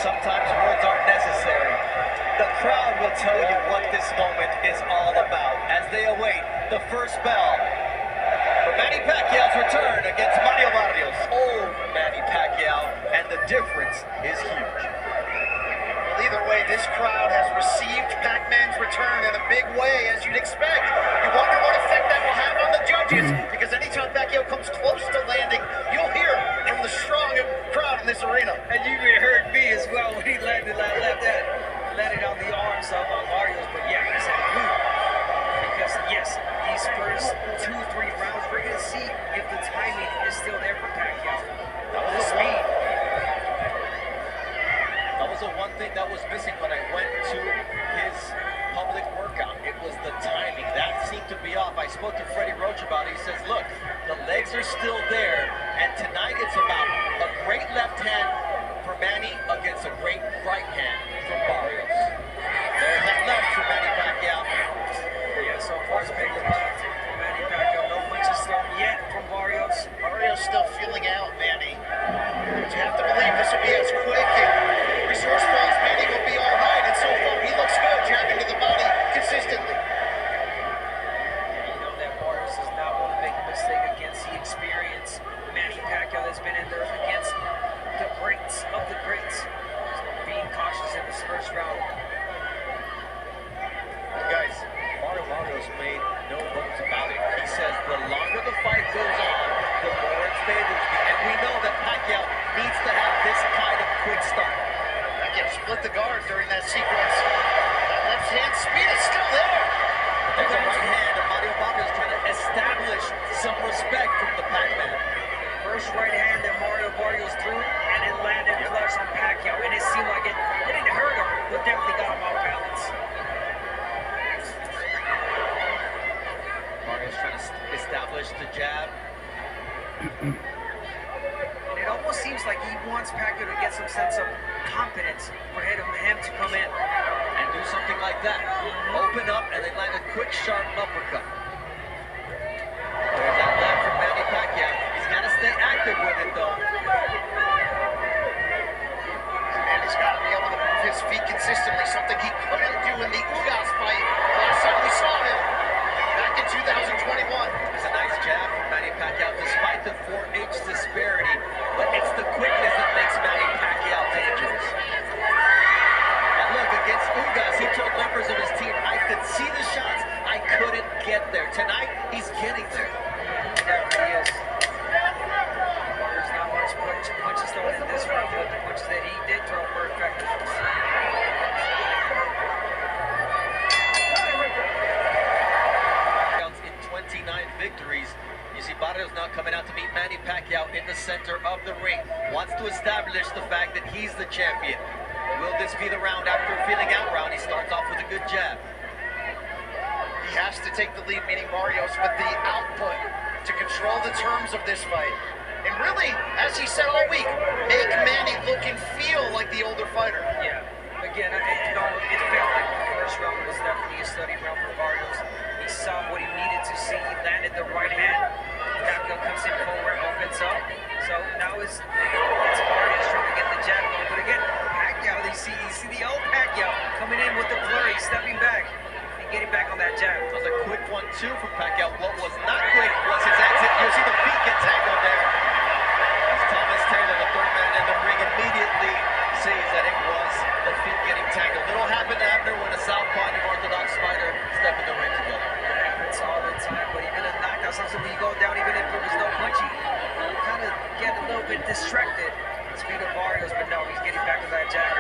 Sometimes words aren't necessary. The crowd will tell you what this moment is all about as they await the first bell for Manny Pacquiao's return against Mario Barrios. Old Manny Pacquiao, and the difference is huge. Well, either way, this crowd has received Pacman's return in a big way, as you'd expect. You wonder what effect that will have on the judges, because anytime Pacquiao comes close to landing, you'll hear from the strong crowd in this arena. And you even heard me as well when he landed on the arms of Barrios. But yeah, he said, because yes, these first 2-3 rounds, we're going to see if the timing is still there for Pacquiao. The speed. That was the one thing that was missing when I went to his public workout. It was the timing. That seemed to be off. I spoke to Freddie Roach about it. He says, look, the legs are still there, and tonight it's about a great left hand for Manny against a great right hand from Barrios. There's that left for Manny Pacquiao. Yeah, so far it's been Manny Pacquiao. No punches thrown yet from Barrios. Barrios still feeling out, Manny. But you have to believe this will be as quick and resourceful as Manny will be all night, and so far he looks good, jabbing to the body consistently. You know that Barrios does not want to make a mistake against the experience Manny Pacquiao has been in there against the greats of the greats. So being cautious in this first round. Guys, Mario Barrios made no bones about it. He says the longer the fight goes on, the more it favors me. And we know that Pacquiao needs to have this kind of quick start. Pacquiao split the guard during that sequence. That left hand speed is still there. There's a right hand, and Mario Barrios trying to establish some respect from the Pacman. First right hand that Mario Barrios threw, and it landed flush on Pacquiao, and it seemed like it didn't hurt him, but definitely got him off balance. Barrios trying to establish the jab. And it almost seems like he wants Pacquiao to get some sense of confidence for him to come in and do something like that. Open up and then land a quick, sharp uppercut. There's that left from Manny Pacquiao. He's got to stay active with it, though. And he's got to be able to move his feet consistently, something he couldn't do in the Ugas fight last time we saw him back in 2021. There's a nice jab from Manny Pacquiao, despite the 4H disparity, but it's the quickness that makes Manny Pacquiao dangerous. And look, against Ugas, he told members of his team, I could see the shots, I couldn't get there. Tonight, he's getting there. There he is. There's not much punches thrown in this round, but the punches that he did throw were effective. In 29 victories, you see Barrios now coming out to meet Manny Pacquiao in the center of the ring. Wants to establish the fact that he's the champion. Will this be the round after a feeling out round? He starts off with a good jab. He has to take the lead, meaning Barrios, with the output to control the terms of this fight. And really, as he said all week, make Manny look and feel like the older fighter. Yeah. Again, it felt like the first round was definitely a study round for Barrios. He saw what he needed to see. He landed the right hand. Pacquiao comes in forward, opens up. So now it's Barrios trying to get the jab going. But again, Pacquiao, you see the old Pacquiao coming in with the flurry, stepping back and getting back on that jab. That was a quick 1-2 from Pacquiao. What was not quick was his exit. You see the feet get tangled there. As Thomas Taylor, the third man in the ring, immediately sees that it was the feet getting tangled. It'll happen to Abner when a southpaw and an orthodox fighter step in the ring together. It happens all the time, but even in knockouts, sometimes when you go down, even if there was no punching, you kind of get a little bit distracted. The speed of Barrios, but no, he's getting back to that jab.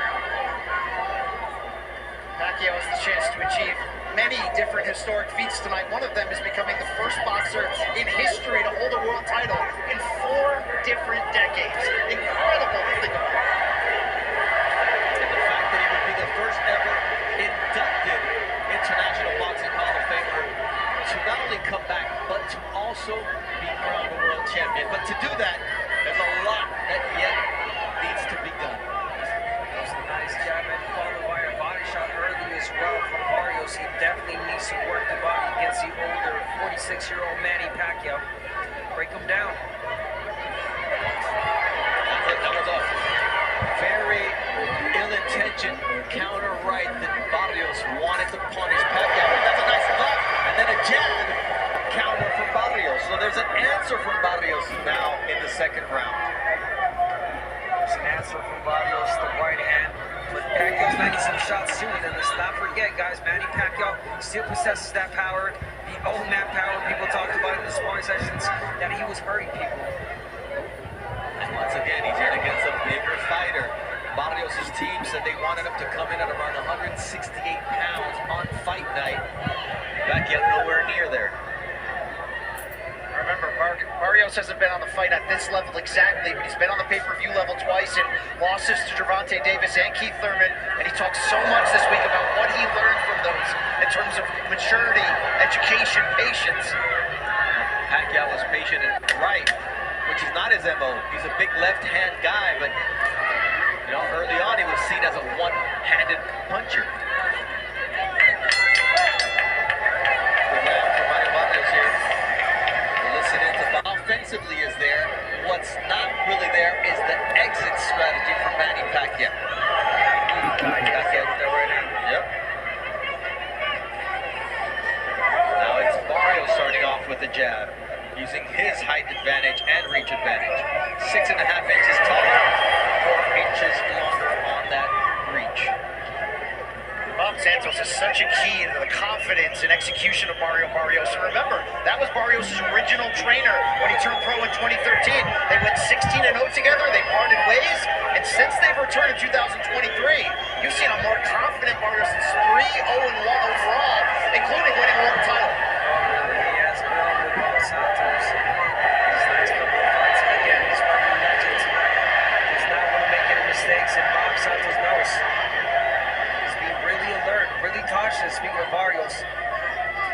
Pacquiao has the chance to achieve many different historic feats tonight. One of them is becoming the first boxer in history to hold a world title in 4 different decades. Incredible to think about. And the fact that he would be the first ever inducted International Boxing Hall of Famer to not only come back, but to also be crowned the world champion. But to do that, there's a lot that yet needs to be done. That was a nice jab and followed by a body shot early as well from Barrios. He definitely needs to work the body against the older 46-year-old Manny Pacquiao. Break him down. That was a very Barrios now in the second round. There's an answer from Barrios, the right hand. But Pacquiao's landing some shots too. And let's not forget, guys, Manny Pacquiao still possesses that power, the old man power people talked about in the sparring sessions, that he was hurting people. And once again, he's in against a bigger fighter. Barrios' team said they wanted him to come in at around 168 pounds on fight night. Pacquiao nowhere near there. Remember, Barrios hasn't been on the fight at this level exactly, but he's been on the pay-per-view level twice in losses to Gervonta Davis and Keith Thurman, and he talked so much this week about what he learned from those in terms of maturity, education, patience. Pacquiao was patient and right, which is not his MO. He's a big left-hand guy, but you know, early on he was seen as a one-handed puncher. Offensively is there. What's not really there is the exit strategy for Manny Pacquiao. Yep. Now it's Barrios starting off with the jab, using his height advantage and reach advantage. 6.5 inches taller, 4 inches longer on that reach. Bob Santos is such a key into the confidence and execution of Mario Barrios. And remember, that was Barrios' original trainer when he turned pro in 2013. They went 16-0 together, they parted ways, and since they've returned in 2023, you've seen a more confident Barrios that's 3-0-1 overall, including winning a world title. He has grown with Bob Santos. These last couple of fights, again, he's working legends. Does not want to make any mistakes, and Bob Santos knows. Really alert, really cautious, speaking of Barrios.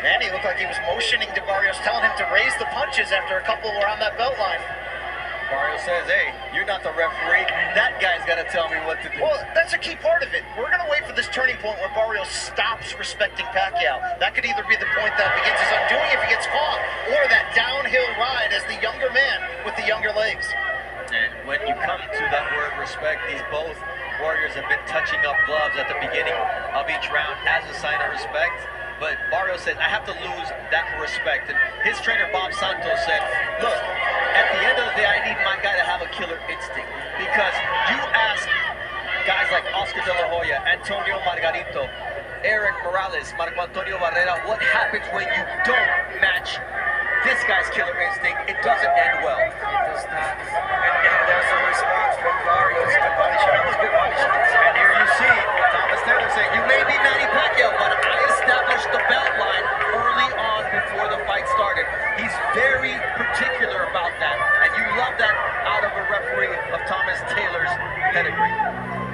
Manny looked like he was motioning to Barrios, telling him to raise the punches after a couple were on that belt line. Barrios says, hey, you're not the referee. That guy's got to tell me what to do. Well, that's a key part of it. We're going to wait for this turning point where Barrios stops respecting Pacquiao. That could either be the point that begins his undoing if he gets caught, or that downhill ride as the younger man with the younger legs. And when you come to that word respect, these both warriors have been touching up gloves at the beginning of each round as a sign of respect. But Barrios said, I have to lose that respect. And his trainer, Bob Santos, said, look, at the end of the day, I need my guy to have a killer instinct. Because you ask guys like Oscar De La Hoya, Antonio Margarito, Eric Morales, Marco Antonio Barrera, what happens when you don't match this guy's killer instinct? It doesn't end well. It does not. And there's a response from Barrios. Good body shot. Good body shot. And here you see Thomas Taylor saying, you may be Manny Pacquiao, but I established the belt line early on before the fight started. He's very particular about that. And you love that out of a referee of Thomas Taylor's pedigree.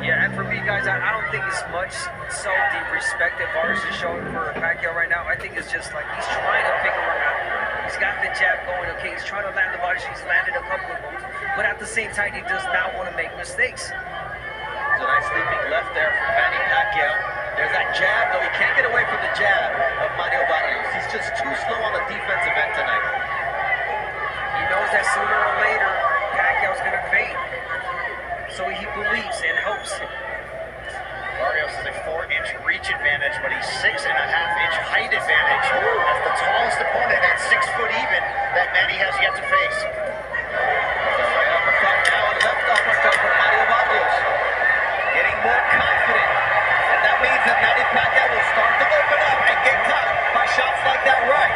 Yeah, and for me, guys, I don't think it's much so the respect that Barrios is showing for Pacquiao right now. I think it's just like he's trying to figure him out. He's got the jab going, okay, he's trying to land the body shot. He's landed a couple of them. But at the same time, he does not want to make mistakes. There's a nice leaping left there from Manny Pacquiao. There's that jab, though he can't get away from the jab of Mario Barrios. He's just too slow on the defensive end tonight. He knows that sooner or later, Pacquiao's going to fade. So he believes and hopes. Barrios has a 4-inch reach advantage, but he's 6.5-inch height advantage as the tallest opponent at 6 foot even that Manny has yet to face. The right uppercut now, and left uppercut from Mario Barrios. Getting more confident. And that means that Manny Pacquiao will start to open up and get caught by shots like that right.